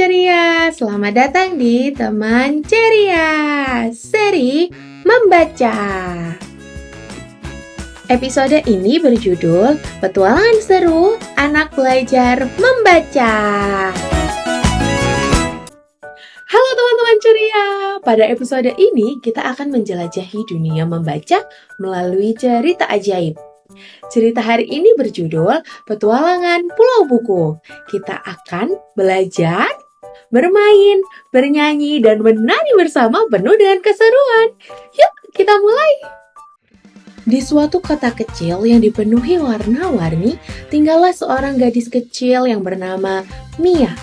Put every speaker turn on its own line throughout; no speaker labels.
ceria, selamat datang di Teman Ceria, seri membaca. Episode ini berjudul Petualangan Seru Anak Belajar Membaca. Halo teman-teman ceria, pada episode ini kita akan menjelajahi dunia membaca melalui cerita ajaib. Cerita hari ini berjudul Petualangan Pulau Buku. Kita akan belajar, bermain, bernyanyi, dan menari bersama penuh dengan keseruan. Yuk, kita mulai! Di suatu kota kecil yang dipenuhi warna-warni, tinggallah seorang gadis kecil yang bernama Mia.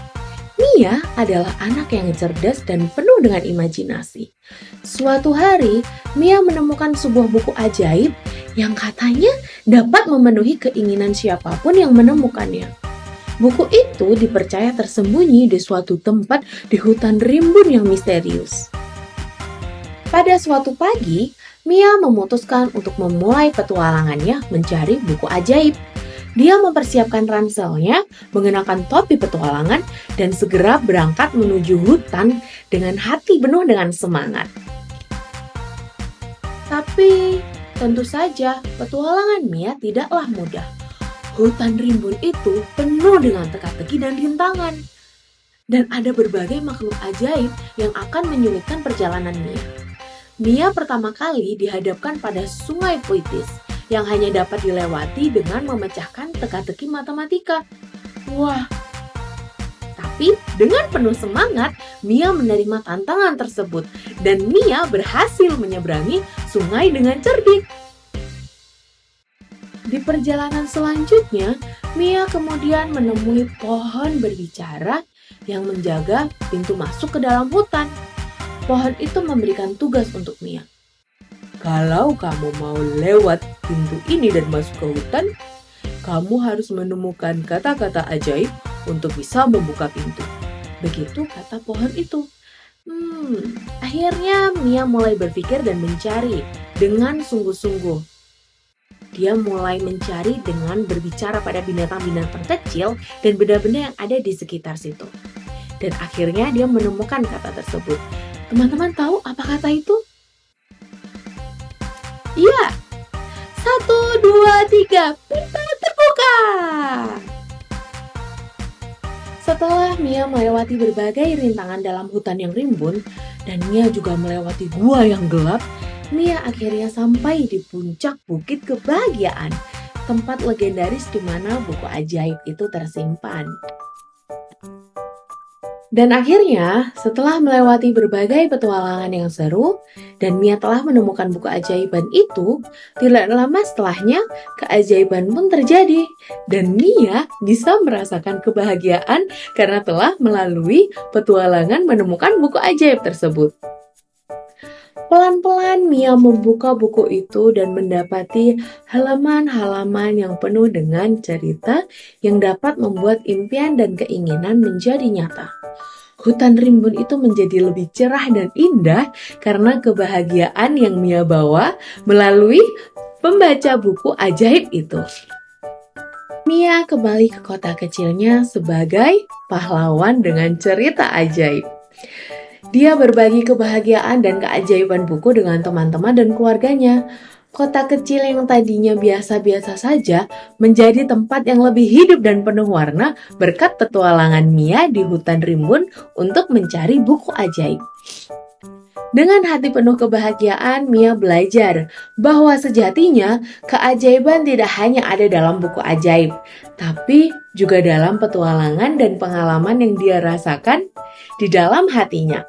Mia adalah anak yang cerdas dan penuh dengan imajinasi. Suatu hari, Mia menemukan sebuah buku ajaib yang katanya dapat memenuhi keinginan siapapun yang menemukannya. Buku itu dipercaya tersembunyi di suatu tempat di hutan rimbun yang misterius. Pada suatu pagi, Mia memutuskan untuk memulai petualangannya mencari buku ajaib. Dia mempersiapkan ranselnya, mengenakan topi petualangan, dan segera berangkat menuju hutan dengan hati penuh dengan semangat. Tapi, tentu saja petualangan Mia tidaklah mudah. Hutan rimbun itu penuh dengan teka-teki dan rintangan. Dan ada berbagai makhluk ajaib yang akan menyulitkan perjalanan Mia. Mia pertama kali dihadapkan pada sungai puitis yang hanya dapat dilewati dengan memecahkan teka-teki matematika. Wah! Tapi dengan penuh semangat, Mia menerima tantangan tersebut dan Mia berhasil menyeberangi sungai dengan cerdik. Di perjalanan selanjutnya, Mia kemudian menemui pohon berbicara yang menjaga pintu masuk ke dalam hutan. Pohon itu memberikan tugas untuk Mia. Kalau kamu mau lewat pintu ini dan masuk ke hutan, kamu harus menemukan kata-kata ajaib untuk bisa membuka pintu. Begitu kata pohon itu. Akhirnya Mia mulai berpikir dan mencari dengan sungguh-sungguh. Dia mulai mencari dengan berbicara pada binatang-binatang kecil dan benda-benda yang ada di sekitar situ. Dan akhirnya dia menemukan kata tersebut. Teman-teman tahu apa kata itu? Iya, 1, 2, 3, pintu terbuka. Setelah Mia melewati berbagai rintangan dalam hutan yang rimbun, dan Mia juga melewati gua yang gelap, Mia akhirnya sampai di puncak Bukit Kebahagiaan, tempat legendaris di mana buku ajaib itu tersimpan. Dan akhirnya, setelah melewati berbagai petualangan yang seru, dan Mia telah menemukan buku ajaiban itu, tidak lama setelahnya, keajaiban pun terjadi. Dan Mia bisa merasakan kebahagiaan karena telah melalui petualangan menemukan buku ajaib tersebut. Pelan-pelan Mia membuka buku itu dan mendapati halaman-halaman yang penuh dengan cerita yang dapat membuat impian dan keinginan menjadi nyata. Hutan rimbun itu menjadi lebih cerah dan indah karena kebahagiaan yang Mia bawa melalui membaca buku ajaib itu. Mia kembali ke kota kecilnya sebagai pahlawan dengan cerita ajaib. Dia berbagi kebahagiaan dan keajaiban buku dengan teman-teman dan keluarganya. Kota kecil yang tadinya biasa-biasa saja menjadi tempat yang lebih hidup dan penuh warna berkat petualangan Mia di hutan rimbun untuk mencari buku ajaib. Dengan hati penuh kebahagiaan, Mia belajar bahwa sejatinya keajaiban tidak hanya ada dalam buku ajaib, tapi juga dalam petualangan dan pengalaman yang dia rasakan di dalam hatinya.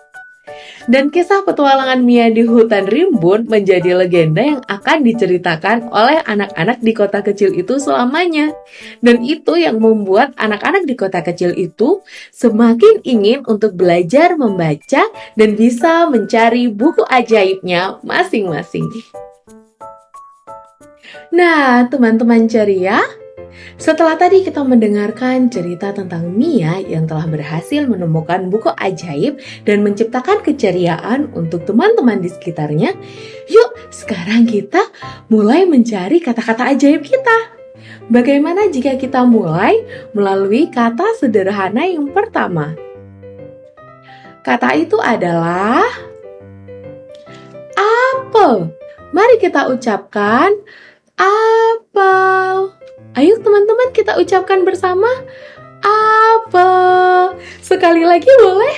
Dan kisah petualangan Mia di hutan rimbun menjadi legenda yang akan diceritakan oleh anak-anak di kota kecil itu selamanya. Dan itu yang membuat anak-anak di kota kecil itu semakin ingin untuk belajar membaca dan bisa mencari buku ajaibnya masing-masing. Nah, teman-teman ceria, setelah tadi kita mendengarkan cerita tentang Mia yang telah berhasil menemukan buku ajaib dan menciptakan keceriaan untuk teman-teman di sekitarnya, yuk sekarang kita mulai mencari kata-kata ajaib kita. Bagaimana jika kita mulai melalui kata sederhana yang pertama? Kata itu adalah apel. Mari kita ucapkan apel. Ayo teman-teman kita ucapkan bersama apel. Sekali lagi boleh?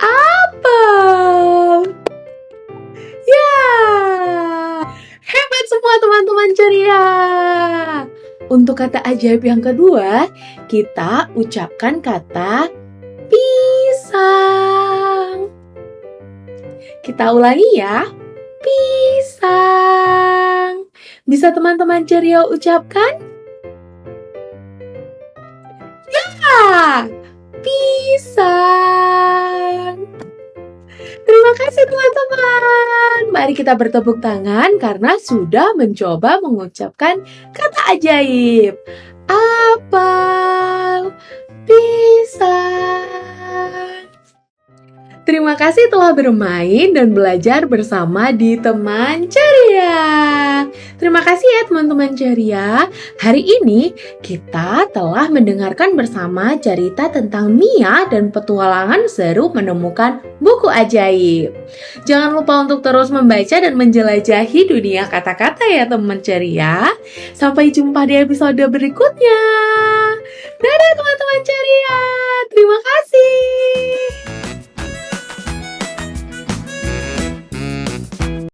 Apel. Ya. Hebat semua teman-teman ceria. Untuk kata ajaib yang kedua, kita ucapkan kata pisang. Kita ulangi ya. Pisang. Bisa teman-teman ceria ucapkan? Ya, pisang. Terima kasih teman-teman. Mari kita bertepuk tangan karena sudah mencoba mengucapkan kata ajaib. Apel, pisang. Terima kasih telah bermain dan belajar bersama di Teman Ceria. Terima kasih ya teman-teman ceria. Hari ini kita telah mendengarkan bersama cerita tentang Mia dan petualangan seru menemukan buku ajaib. Jangan lupa untuk terus membaca dan menjelajahi dunia kata-kata ya teman ceria. Sampai jumpa di episode berikutnya. Dadah teman-teman ceria. Terima kasih.